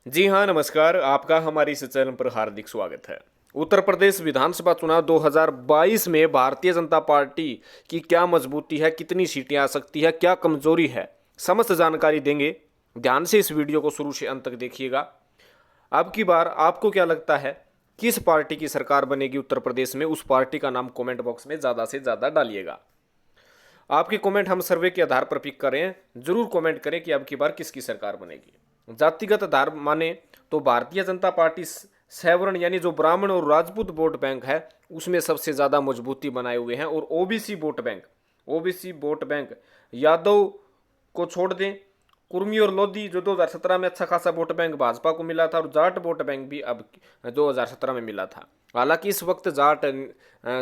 जी हाँ, नमस्कार। आपका हमारे इस चैनल पर हार्दिक स्वागत है। उत्तर प्रदेश विधानसभा चुनाव 2022 में भारतीय जनता पार्टी की क्या मजबूती है, कितनी सीटें आ सकती है, क्या कमजोरी है, समस्त जानकारी देंगे। ध्यान से इस वीडियो को शुरू से अंत तक देखिएगा। अब की बार आपको क्या लगता है, किस पार्टी की सरकार बनेगी उत्तर प्रदेश में? उस पार्टी का नाम कमेंट बॉक्स में ज़्यादा से ज़्यादा डालिएगा। आपके कमेंट हम सर्वे के आधार पर पिक कर रहे हैं। जरूर कमेंट करें कि अब की बार किसकी सरकार बनेगी। जातिगत आधार माने तो भारतीय जनता पार्टी सैवर्ण यानी जो ब्राह्मण और राजपूत वोट बैंक है उसमें सबसे ज्यादा मजबूती बनाए हुए हैं। और ओबीसी वोट बैंक यादव को छोड़ दें, कुर्मी और लोधी जो 2017 में अच्छा खासा वोट बैंक भाजपा को मिला था, और जाट वोट बैंक भी अब 2017 में मिला था। हालांकि इस वक्त जाट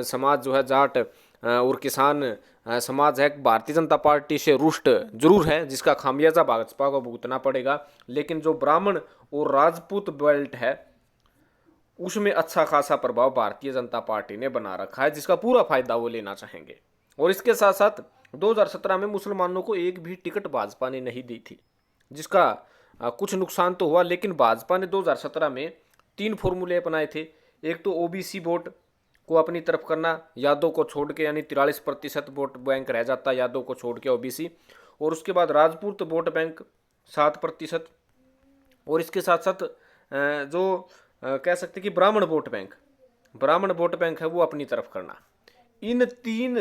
समाज जो है, जाट और किसान समाज है, भारतीय जनता पार्टी से रुष्ट जरूर है, जिसका खामियाजा भाजपा को भुगतना पड़ेगा। लेकिन जो ब्राह्मण और राजपूत बेल्ट है उसमें अच्छा खासा प्रभाव भारतीय जनता पार्टी ने बना रखा है, जिसका पूरा फायदा वो लेना चाहेंगे। और इसके साथ साथ 2017 में मुसलमानों को एक भी टिकट भाजपा ने नहीं दी थी, जिसका कुछ नुकसान तो हुआ। लेकिन भाजपा ने 2017 में 3 फॉर्मूले अपनाए थे। एक तो ओबीसी वोट को अपनी तरफ करना, यादव को छोड़ के, यानी 43% वोट बैंक रह जाता यादव को छोड़ के ओबीसी। और उसके बाद राजपूत वोट बैंक 7%। और इसके साथ साथ जो कह सकते कि ब्राह्मण वोट बैंक है वो अपनी तरफ करना। इन 3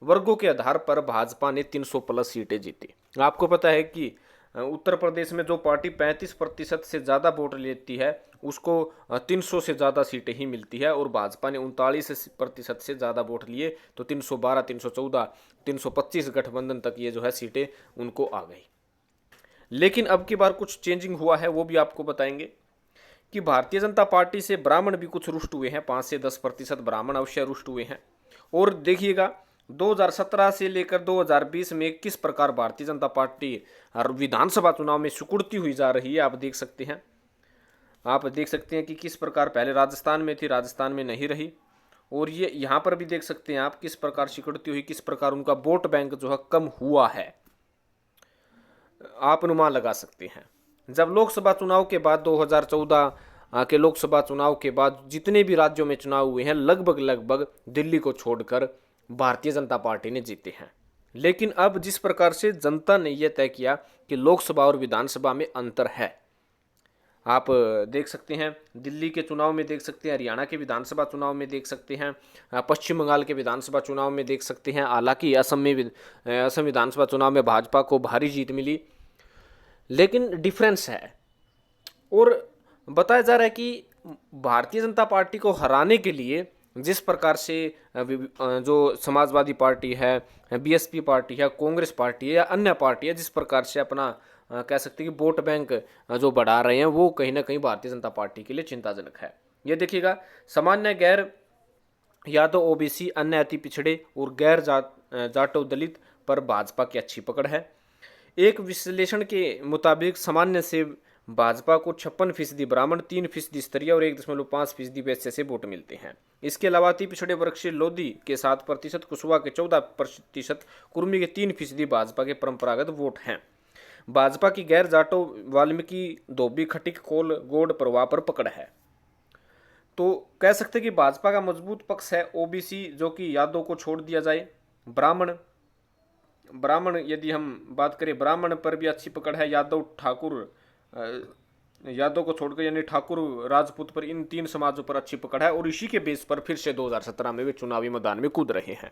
वर्गों के आधार पर भाजपा ने 300 प्लस सीटें जीती। आपको पता है कि उत्तर प्रदेश में जो पार्टी 35% से ज़्यादा वोट लेती है उसको 300 से ज़्यादा सीटें ही मिलती है, और भाजपा ने 39% से ज़्यादा वोट लिए तो 312, 314, 325 गठबंधन तक ये जो है सीटें उनको आ गई। लेकिन अब की बार कुछ चेंजिंग हुआ है, वो भी आपको बताएंगे कि भारतीय जनता पार्टी से ब्राह्मण भी कुछ रुष्ट हुए हैं। 5 से 10% ब्राह्मण अवश्य रुष्ट हुए हैं। और देखिएगा 2017 से लेकर 2020 में किस प्रकार भारतीय जनता पार्टी विधानसभा चुनाव में सिकुड़ती हुई जा रही है। आप देख सकते हैं कि किस प्रकार पहले राजस्थान में थी, राजस्थान में नहीं रही। और ये यहाँ पर भी देख सकते हैं आप किस प्रकार सिकुड़ती हुई, किस प्रकार उनका वोट बैंक जो है कम हुआ है। आप अनुमान लगा सकते हैं। जब लोकसभा चुनाव के बाद 2014 के लोकसभा चुनाव के बाद जितने भी राज्यों में चुनाव हुए हैं, लगभग दिल्ली को छोड़कर भारतीय जनता पार्टी ने जीते हैं। लेकिन अब जिस प्रकार से जनता ने यह तय किया कि लोकसभा और विधानसभा में अंतर है, आप देख सकते हैं दिल्ली के चुनाव में, देख सकते हैं हरियाणा के विधानसभा चुनाव में, देख सकते हैं पश्चिम बंगाल के विधानसभा चुनाव में, देख सकते हैं। हालांकि असम विधानसभा चुनाव में भाजपा को भारी जीत मिली, लेकिन डिफरेंस है। और बताया जा रहा है कि भारतीय जनता पार्टी को हराने के लिए जिस प्रकार से जो समाजवादी पार्टी है, बीएसपी पार्टी है, कांग्रेस पार्टी है या अन्य पार्टी है, जिस प्रकार से अपना कह सकते हैं कि वोट बैंक जो बढ़ा रहे हैं, वो कहीं ना कहीं भारतीय जनता पार्टी के लिए चिंताजनक है। ये देखिएगा, सामान्य, गैर यादव, ओबीसी, अन्य अति पिछड़े और गैर जाटो दलित पर भाजपा की अच्छी पकड़ है। एक विश्लेषण के मुताबिक सामान्य से भाजपा को 56% ब्राह्मण, 3% स्तरीय और 1.5% वैश्य से वोट मिलते हैं। इसके अलावा अति पिछड़े वर्ग से लोधी के 7%, कुशवा के 14%, कुर्मी के 3% भाजपा के परंपरागत वोट हैं। भाजपा की गैर जाटो, वाल्मीकि, धोबी, खटिक, कोल, गौड़ प्रवाह पर पकड़ है। तो कह सकते कि भाजपा का मजबूत पक्ष है ओबीसी, जो कि यादव को छोड़ दिया जाए। ब्राह्मण यदि हम बात करें, ब्राह्मण पर भी अच्छी पकड़ है। यादव को छोड़कर यानी ठाकुर, राजपूत पर, इन 3 समाजों पर अच्छी पकड़ है। और इसी के बेस पर फिर से 2017 में वे चुनावी मैदान में कूद रहे हैं।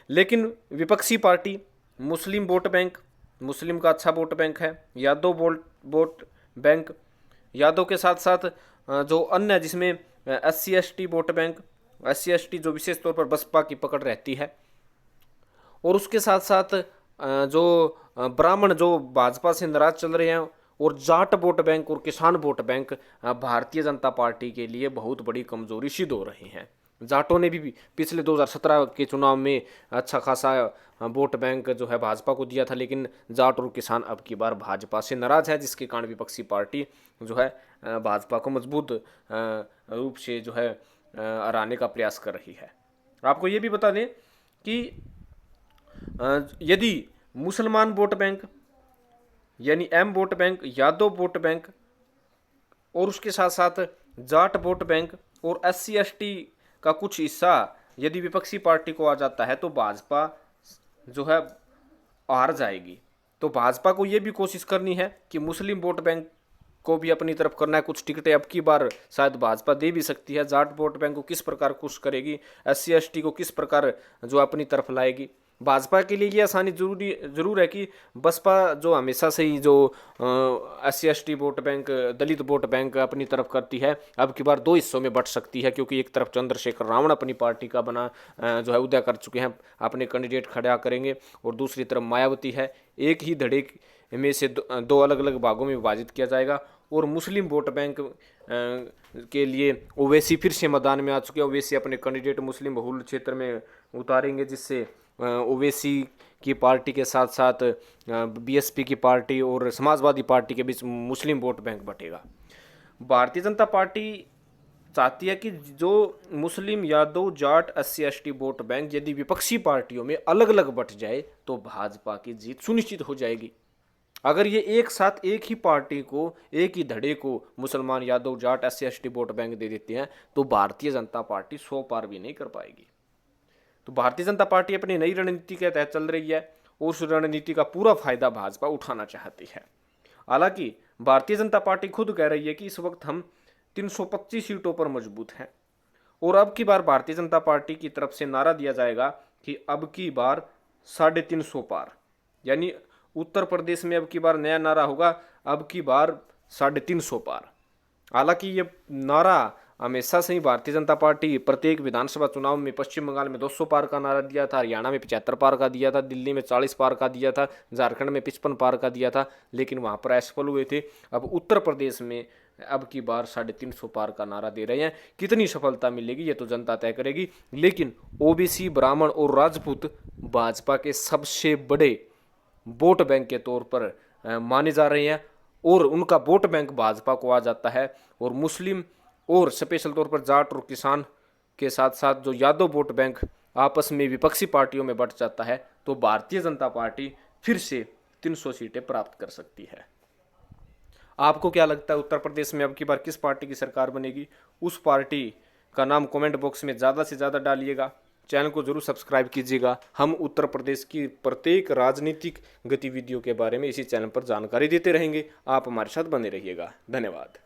लेकिन विपक्षी पार्टी मुस्लिम वोट बैंक, मुस्लिम का अच्छा वोट बैंक है। यादव वोट बैंक, यादव के साथ साथ जो अन्य जिसमें SC ST vote bank, SC ST जो विशेष तौर पर बसपा की पकड़ रहती है। और उसके साथ साथ जो ब्राह्मण जो भाजपा से नाराज चल रहे हैं, और जाट वोट बैंक और किसान vote bank Bharatiya Janata party के लिए बहुत बड़ी कमजोरी सिद्ध हो रहे हैं। जाटों ने भी पिछले 2017 के चुनाव में अच्छा खासा वोट बैंक जो है भाजपा को दिया था, लेकिन जाट और किसान अब की बार भाजपा से नाराज है, जिसके कारण विपक्षी पार्टी जो है भाजपा को मजबूत रूप से जो है हराने का प्रयास कर रही है। आपको ये भी बता दें कि यदि मुसलमान वोट बैंक यानी M vote bank, Yadav vote bank और उसके साथ साथ जाट वोट बैंक और SC ST का कुछ हिस्सा यदि विपक्षी पार्टी को आ जाता है तो भाजपा जो है हार जाएगी। तो भाजपा को ये भी कोशिश करनी है कि मुस्लिम वोट बैंक को भी अपनी तरफ करना है। कुछ टिकटें अब की बार शायद भाजपा दे भी सकती है। जाट वोट बैंक को किस प्रकार खुश करेगी, SC ST को किस प्रकार जो अपनी तरफ लाएगी। भाजपा के लिए ये आसानी जरूर है कि बसपा जो हमेशा से ही जो SC ST वोट बैंक, दलित वोट बैंक अपनी तरफ करती है, अब की बार 2 हिस्सों में बंट सकती है, क्योंकि एक तरफ चंद्रशेखर रावण अपनी पार्टी का बना जो है उदय कर चुके हैं, अपने कैंडिडेट खड़ा करेंगे, और दूसरी तरफ मायावती है। एक ही धड़े में से दो अलग अलग भागों में विभाजित किया जाएगा। और मुस्लिम वोट बैंक के लिए ओवैसी फिर से मैदान में आ चुके हैं। ओवैसी अपने कैंडिडेट मुस्लिम बहुल क्षेत्र में उतारेंगे, जिससे ओवैसी की पार्टी के साथ साथ BSP की पार्टी और समाजवादी पार्टी के बीच मुस्लिम vote bank बटेगा। Bharatiya Janata party चाहती है कि जो मुस्लिम, Yadav, Jat, SC ST vote bank यदि विपक्षी पार्टियों में अलग अलग बट जाए तो भाजपा की जीत सुनिश्चित हो जाएगी। अगर ये एक साथ एक ही पार्टी को, एक ही धड़े को मुसलमान, Yadav, Jat, SC ST vote bank दे देते हैं तो भारतीय जनता पार्टी 100 पार भी नहीं कर पाएगी। तो भारतीय जनता पार्टी अपनी नई रणनीति के तहत चल रही है और उस रणनीति का पूरा फायदा भाजपा उठाना चाहती है। हालांकि भारतीय जनता पार्टी खुद कह रही है कि इस वक्त हम 325 सीटों पर मजबूत हैं, और अब की बार भारतीय जनता पार्टी की तरफ से नारा दिया जाएगा कि अब की बार 350 पार, यानी उत्तर प्रदेश में अब की बार नया नारा होगा, अब की बार 350 पार। हालांकि ये नारा हमेशा से ही भारतीय जनता पार्टी प्रत्येक विधानसभा चुनाव में, पश्चिम बंगाल में 200 पार का नारा दिया था, हरियाणा में 75 पार का दिया था, दिल्ली में 40 पार का दिया था, झारखंड में 55 पार का दिया था, लेकिन वहां पर असफल हुए थे। अब उत्तर प्रदेश में अब की बार 350 पार का नारा दे रहे हैं। कितनी सफलता मिलेगी ये तो जनता तय करेगी, लेकिन OBC, ब्राह्मण और राजपूत भाजपा के सबसे बड़े वोट बैंक के तौर पर माने जा रहे हैं, और उनका वोट बैंक भाजपा को आ जाता है। और मुस्लिम और स्पेशल तौर पर जाट और किसान के साथ साथ जो यादव वोट बैंक आपस में विपक्षी पार्टियों में बंट जाता है, तो भारतीय जनता पार्टी फिर से 300 सीटें प्राप्त कर सकती है। आपको क्या लगता है, उत्तर प्रदेश में अब की बार किस पार्टी की सरकार बनेगी? उस पार्टी का नाम कमेंट बॉक्स में ज़्यादा से ज़्यादा डालिएगा। चैनल को जरूर सब्सक्राइब कीजिएगा। हम उत्तर प्रदेश की प्रत्येक राजनीतिक गतिविधियों के बारे में इसी चैनल पर जानकारी देते रहेंगे। आप हमारे साथ बने रहिएगा। धन्यवाद।